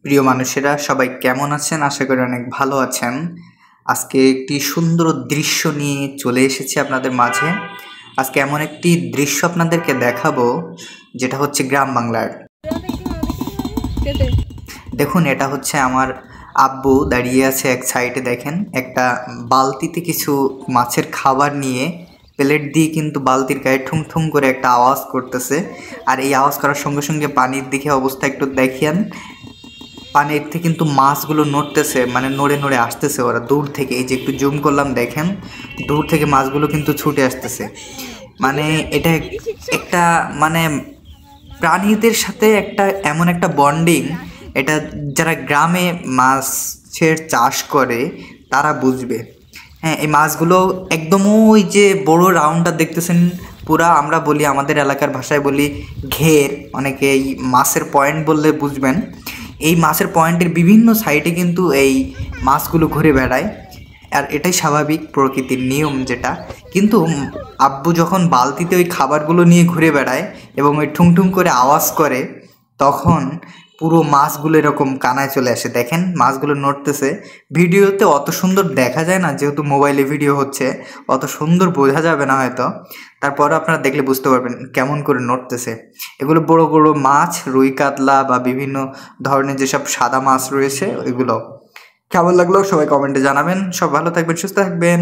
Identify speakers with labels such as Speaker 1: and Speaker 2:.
Speaker 1: প্রিয় মানুষেরা সবাই কেমন আছেন? আশা করি অনেক ভালো আছেন। আজকে একটি সুন্দর দৃশ্য নিয়ে চলে এসেছি আপনাদের মাঝে। আজকে এমন একটি দৃশ্য আপনাদেরকে দেখাবো যেটা হচ্ছে গ্রাম বাংলার। দেখুন, এটা হচ্ছে আমার আব্বু দাঁড়িয়ে আছে এক সাইডে। দেখেন, একটা বালতিতে কিছু মাছের খাবার নিয়ে প্লেট দিয়ে কিন্তু বালতির গায়ে ঠুং ঠুং করে একটা আওয়াজ করতেছে। আর এই আওয়াজ করার সঙ্গে সঙ্গে পানির দিকে অবস্থা একটু দেখেন। পানিতে কিন্তু মাছগুলো নড়তেছে, মানে নড়ে নড়ে আসতেছে ওরা দূর থেকে। এই যে একটু জুম করলাম, দেখেন দূর থেকে মাছগুলো কিন্তু ছুটে আসতেছে। মানে এটা একটা মানে প্রাণীদের সাথে একটা এমন একটা বন্ডিং, এটা যারা গ্রামে মাছের চাষ করে তারা বুঝবে। হ্যাঁ, এই মাছগুলো একদম ওই যে বড় রাউন্ডটা দেখতেছেন, পুরা আমরা বলি আমাদের এলাকার ভাষায় বলি ঘের, অনেকে এই মাছের পয়েন্ট বললে বুঝবেন। এই মাছের পয়েন্টের বিভিন্ন সাইডে কিন্তু এই মাছগুলো ঘুরে বেড়ায়। আর এটাই স্বাভাবিক প্রকৃতির নিয়ম যেটা। কিন্তু আব্বু যখন বালতিতে ওই খাবারগুলো নিয়ে ঘুরে বেড়ায় এবং ওই ঠুংঠুং করে আওয়াজ করে, তখন পুরো মাছগুলো এরকম কানায় চলে আসে। দেখেন মাছগুলো নড়তেছে। ভিডিওতে অত সুন্দর দেখা যায় না, যেহেতু মোবাইলে ভিডিও হচ্ছে অত সুন্দর বোঝা যাবে না হয়তো। তারপরে আপনারা দেখলে বুঝতে পারবেন কেমন করে নড়তেছে। এগুলো বড় বড় মাছ, রুই কাতলা বা বিভিন্ন ধরনের যেসব সাদা মাছ রয়েছে, এগুলো কেমন লাগলো সবাই কমেন্টে জানাবেন। সব ভালো থাকবেন, সুস্থ থাকবেন।